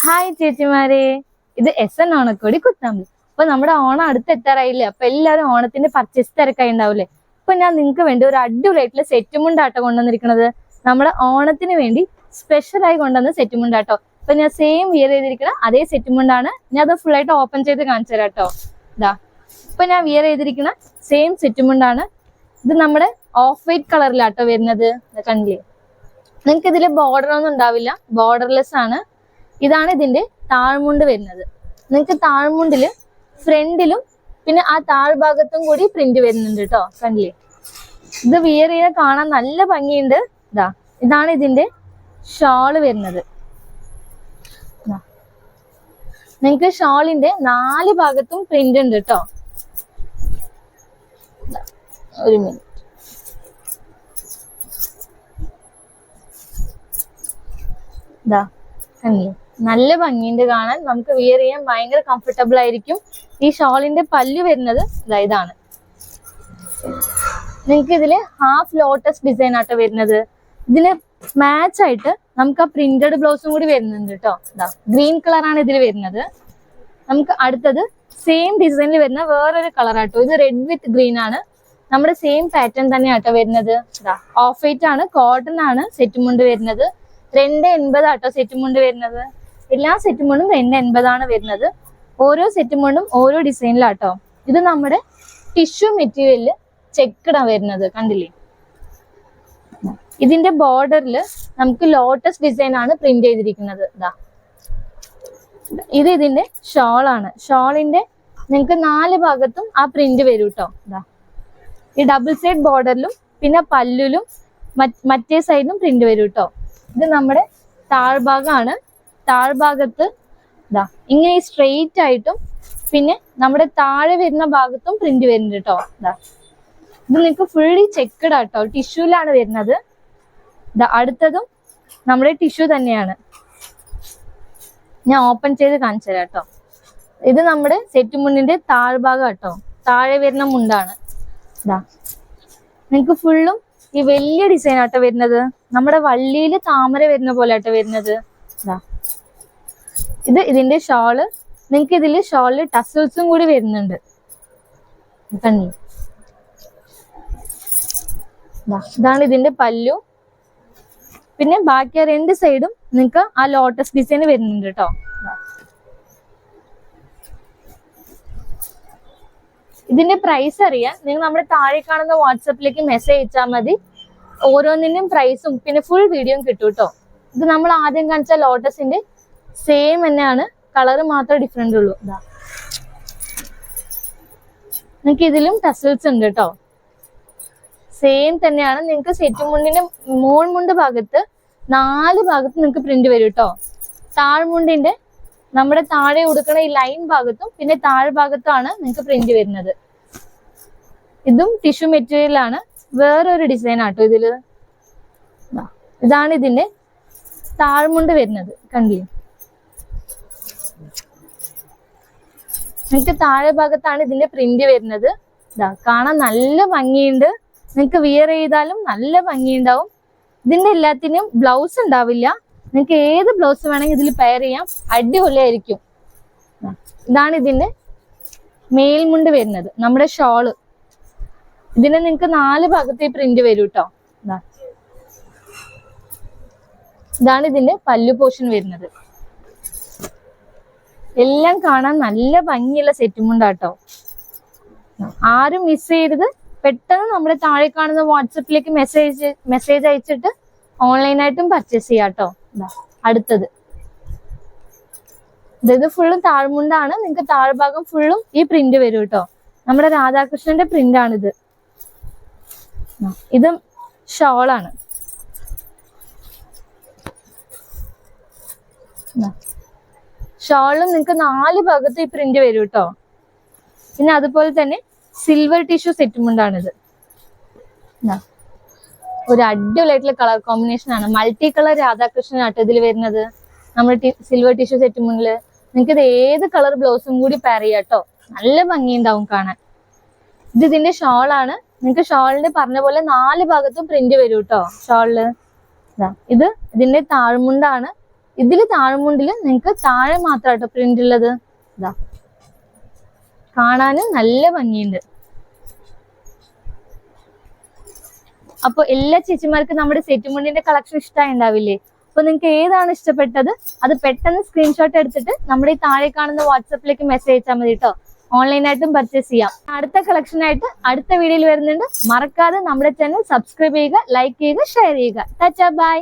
Hi ചേച്ചിമാരെ, ഇത് SN ഓണക്കോടി കുത്താമ്പി. അപ്പൊ നമ്മുടെ ഓണം അടുത്തെത്താറായില്ലേ. അപ്പൊ എല്ലാവരും ഓണത്തിന്റെ പർച്ചേസ് തിരക്കായി ഉണ്ടാവില്ലേ. അപ്പൊ ഞാൻ നിങ്ങൾക്ക് വേണ്ടി ഒരു അടിപൊളിയായിട്ടുള്ള സെറ്റ് മുണ്ടാട്ടോ കൊണ്ടുവന്നിരിക്കുന്നത്. നമ്മുടെ ഓണത്തിന് വേണ്ടി സ്പെഷ്യലായി കൊണ്ടുവന്ന സെറ്റ് മുണ്ടാട്ടോ. അപ്പൊ ഞാൻ സെയിം വിയർ ചെയ്തിരിക്കുന്ന അതേ സെറ്റ് മുണ്ടാണ്. ഞാൻ അത് ഫുൾ ആയിട്ട് ഓപ്പൺ ചെയ്ത് കാണിച്ചു തരാം കേട്ടോ. ഇതാ ഇപ്പൊ ഞാൻ വിയർ ചെയ്തിരിക്കുന്ന സെയിം സെറ്റ് മുണ്ടാണ്. ഇത് നമ്മുടെ ഓഫ് വൈറ്റ് കളറിലാട്ടോ വരുന്നത്. കണ്ടില്ലേ, നിങ്ങൾക്ക് ഇതിൽ ബോർഡർ ഒന്നും ഉണ്ടാവില്ല, ബോർഡർലെസ് ആണ്. ഇതാണ് ഇതിന്റെ താഴ്മുണ്ട് വരുന്നത്. നിങ്ങൾക്ക് താഴ്മുണ്ടില് ഫ്രണ്ടിലും പിന്നെ ആ താഴ്ഭാഗത്തും കൂടി പ്രിന്റ് വരുന്നുണ്ട് കേട്ടോ. കണ്ടില്ലേ, ഇത് വിയർ ചെയ്ത് കാണാൻ നല്ല ഭംഗിയുണ്ട്. ഇതാണ് ഇതിന്റെ ഷാള് വരുന്നത്. നിങ്ങൾക്ക് ഷാളിന്റെ 4 ഭാഗത്തും പ്രിന്റ് ഉണ്ട് കേട്ടോ. ഒരു മിനിറ്റ്, കണ്ടില്ലേ, നല്ല ഭംഗിയുണ്ട് കാണാൻ. നമുക്ക് വിയർ ചെയ്യാൻ ഭയങ്കര കംഫർട്ടബിൾ ആയിരിക്കും. ഈ ഷോളിന്റെ പല്ല് വരുന്നത് ഇതാണ്. നിങ്ങൾക്ക് ഇതില് ഹാഫ് ലോട്ടസ് ഡിസൈൻ ആട്ടോ വരുന്നത്. ഇതിന് മാച്ച് ആയിട്ട് നമുക്ക് ആ പ്രിന്റഡ് ബ്ലൗസും കൂടി വരുന്നുണ്ട് കേട്ടോ. ഗ്രീൻ കളറാണ് ഇതിൽ വരുന്നത്. നമുക്ക് അടുത്തത് സെയിം ഡിസൈനിൽ വരുന്ന വേറൊരു കളർ ആട്ടോ. ഇത് റെഡ് വിത്ത് ഗ്രീൻ ആണ്. നമ്മുടെ സെയിം പാറ്റേൺ തന്നെ ആട്ടോ വരുന്നത്. ഓഫ് വൈറ്റ് ആണ്, കോട്ടൺ ആണ് സെറ്റ് മുണ്ട് വരുന്നത്. 280 ആട്ടോ സെറ്റ് മുണ്ട് വരുന്നത്. എല്ലാ സെറ്റ് മുണ്ടും 280 വരുന്നത്. ഓരോ സെറ്റ് മുണ്ടും ഓരോ ഡിസൈനിലാട്ടോ. ഇത് നമ്മുടെ ടിഷ്യൂ മെറ്റീരിയലില് ചെക്കഡാ വരുന്നത്. കണ്ടില്ലേ, ഇതിന്റെ ബോർഡറിൽ നമുക്ക് ലോട്ടസ് ഡിസൈൻ ആണ് പ്രിന്റ് ചെയ്തിരിക്കുന്നത്. ഇത് ഇതിന്റെ ഷോളാണ്. ഷോളിന്റെ നിങ്ങൾക്ക് 4 ഭാഗത്തും ആ പ്രിന്റ് വരും കേട്ടോ. ഈ ഡബിൾ സൈഡ് ബോർഡറിലും പിന്നെ പല്ലിലും മറ്റേ സൈഡിലും പ്രിന്റ് വരും കേട്ടോ. ഇത് നമ്മുടെ താഴ്ഭാഗമാണ്. താഴ്ഭാഗത്ത് ഇങ്ങനെ സ്ട്രെയിറ്റ് ആയിട്ടും പിന്നെ നമ്മുടെ താഴെ വരുന്ന ഭാഗത്തും പ്രിന്റ് വരുന്നുണ്ട് കേട്ടോ. ഇത് നിങ്ങൾക്ക് ഫുള്ളി ചെക്കഡ് ആട്ടോ, ടിഷ്യൂലാണ് വരുന്നത്. അടുത്തതും നമ്മുടെ ടിഷ്യൂ തന്നെയാണ്. ഞാൻ ഓപ്പൺ ചെയ്ത് കാണിച്ചു തരാം കേട്ടോ. ഇത് നമ്മുടെ സെറ്റ് മുണ്ടിന്റെ താഴ്ഭാഗം കേട്ടോ, താഴെ വരുന്ന മുണ്ടാണ്. നിങ്ങൾക്ക് ഫുള്ളും ഈ വലിയ ഡിസൈൻ ആട്ടോ വരുന്നത്. നമ്മുടെ വള്ളിയില് താമര വരുന്ന പോലെ ആട്ടോ വരുന്നത്. ഇത് ഇതിന്റെ ഷോള്. നിങ്ങൾക്ക് ഇതില് ഷോളില് ടസൽസും കൂടി വരുന്നുണ്ട്. ഇതാണ് ഇതിന്റെ പല്ലു. പിന്നെ ബാക്കി ആ 2 സൈഡും നിങ്ങൾക്ക് ആ ലോട്ടസ് ഡിസൈൻ വരുന്നുണ്ട് കേട്ടോ. ഇതിന്റെ പ്രൈസ് അറിയാൻ നിങ്ങൾ നമ്മുടെ താഴെ കാണുന്ന വാട്സപ്പിലേക്ക് മെസ്സേജ് അയച്ചാൽ മതി. ഓരോന്നിനും പ്രൈസും പിന്നെ ഫുൾ വീഡിയോയും കിട്ടും കേട്ടോ. ഇത് നമ്മൾ ആദ്യം കാണിച്ച ലോട്ടസിന്റെ സെയിം തന്നെയാണ്, കളറ് മാത്രമേ ഡിഫറെന്റ് ഉള്ളൂ. നിങ്ങൾക്ക് ഇതിലും ടസൽസ് ഉണ്ട് കേട്ടോ. സെയിം തന്നെയാണ്. നിങ്ങൾക്ക് സെറ്റ് മുണ്ടിന്റെ മുണ്ട് ഭാഗത്ത് 4 ഭാഗത്ത് നിങ്ങൾക്ക് പ്രിന്റ് വരും കേട്ടോ. താഴ്മുണ്ടിന്റെ നമ്മുടെ താഴെ ഉടുക്കണ ഈ ലൈൻ ഭാഗത്തും പിന്നെ താഴ്ഭാഗത്താണ് നിങ്ങൾക്ക് പ്രിന്റ് വരുന്നത്. ഇതും ടിഷ്യൂ മെറ്റീരിയൽ ആണ്. വേറൊരു ഡിസൈൻ ആട്ടോ ഇതില്. ഇതാണ് ഇതിന്റെ താഴ്മുണ്ട് വരുന്നത്. കണ്ടില്ലേ, നിങ്ങൾക്ക് താഴെ ഭാഗത്താണ് ഇതിന്റെ പ്രിന്റ് വരുന്നത്. കാണാൻ നല്ല ഭംഗിയുണ്ട്. നിങ്ങൾക്ക് വിയർ ചെയ്താലും നല്ല ഭംഗിയുണ്ടാവും. ഇതിന്റെ എല്ലാത്തിനും ബ്ലൗസ് ഉണ്ടാവില്ല. നിങ്ങൾക്ക് ഏത് ബ്ലൗസ് വേണമെങ്കിൽ ഇതിൽ പെയർ ചെയ്യാം, അടിപൊളിയായിരിക്കും. ഇതാണ് ഇതിന്റെ മേൽമുണ്ട് വരുന്നത്, നമ്മുടെ ഷോള്. ഇതിന് നിങ്ങൾക്ക് 4 ഭാഗത്തെ പ്രിന്റ് വരും കേട്ടോ. ഇതാണ് ഇതിന്റെ പല്ലു പോർഷൻ വരുന്നത്. എല്ലാം കാണാൻ നല്ല ഭംഗിയുള്ള സെറ്റ് മുണ്ടാട്ടോ. ആരും മിസ് ചെയ്യരുത്. പെട്ടെന്ന് നമ്മുടെ താഴെ കാണുന്ന വാട്സപ്പിലേക്ക് മെസ്സേജ് അയച്ചിട്ട് ഓൺലൈനായിട്ടും പർച്ചേസ് ചെയ്യാട്ടോ. അടുത്തത് ഇത് ഫുള്ളും താഴ്മുണ്ടാണ്. നിങ്ങൾക്ക് താഴ്ഭാഗം ഫുള്ളും ഈ പ്രിന്റ് വരും കേട്ടോ. നമ്മുടെ രാധാകൃഷ്ണന്റെ പ്രിന്റ് ആണിത്. ഇത് ഷോളാണ്. ഷോളിലും നിങ്ങൾക്ക് 4 ഭാഗത്ത് ഈ പ്രിന്റ് വരും കേട്ടോ. പിന്നെ അതുപോലെ തന്നെ സിൽവർ ടിഷ്യൂ സെറ്റ് മുണ്ടാണിത്. ഒരു അടിപൊളിയായിട്ടുള്ള കളർ കോമ്പിനേഷൻ ആണ്. മൾട്ടി കളർ രാധാകൃഷ്ണൻ ആട്ടോ ഇതിൽ വരുന്നത്. നമ്മുടെ സിൽവർ ടിഷ്യൂ സെറ്റ് മുന്നില് നിങ്ങൾക്ക് ഇത് ഏത് കളർ ബ്ലൗസും കൂടി പെയർ ചെയ്യാം കേട്ടോ. നല്ല ഭംഗിയുണ്ടാവും കാണാൻ. ഇത് ഇതിന്റെ ഷോളാണ്. നിങ്ങൾക്ക് ഷോളിന്റെ പറഞ്ഞ പോലെ 4 ഭാഗത്തും പ്രിന്റ് വരും കേട്ടോ ഷോളില്. ഇത് ഇതിന്റെ താഴ്മുണ്ടാണ്. ഇതില് താഴ്മുണ്ടില് നിങ്ങൾക്ക് താഴെ മാത്രാട്ടോ പ്രിന്റ് ഉള്ളത്. ഇതാ കാണാനും നല്ല ഭംഗിയുണ്ട്. അപ്പൊ എല്ലാ ചേച്ചിമാർക്കും നമ്മുടെ സെറ്റ് മുണ്ടിന്റെ കളക്ഷൻ ഇഷ്ടമായി ഉണ്ടാവില്ലേ? അപ്പൊ നിങ്ങൾക്ക് ഏതാണ് ഇഷ്ടപ്പെട്ടത് അത് പെട്ടെന്ന് സ്ക്രീൻഷോട്ട് എടുത്തിട്ട് നമ്മുടെ ഈ താഴെ കാണുന്ന വാട്സപ്പിലേക്ക് മെസ്സേജ് അയച്ചാൽ മതി കേട്ടോ. ഓൺലൈനായിട്ടും പർച്ചേസ് ചെയ്യാം. അടുത്ത കളക്ഷൻ ആയിട്ട് അടുത്ത വീഡിയോയിൽ വരുന്നുണ്ട്. മറക്കാതെ നമ്മുടെ ചാനൽ സബ്സ്ക്രൈബ് ചെയ്യുക, ലൈക്ക് ചെയ്യുക, ഷെയർ ചെയ്യുക. Tata bye.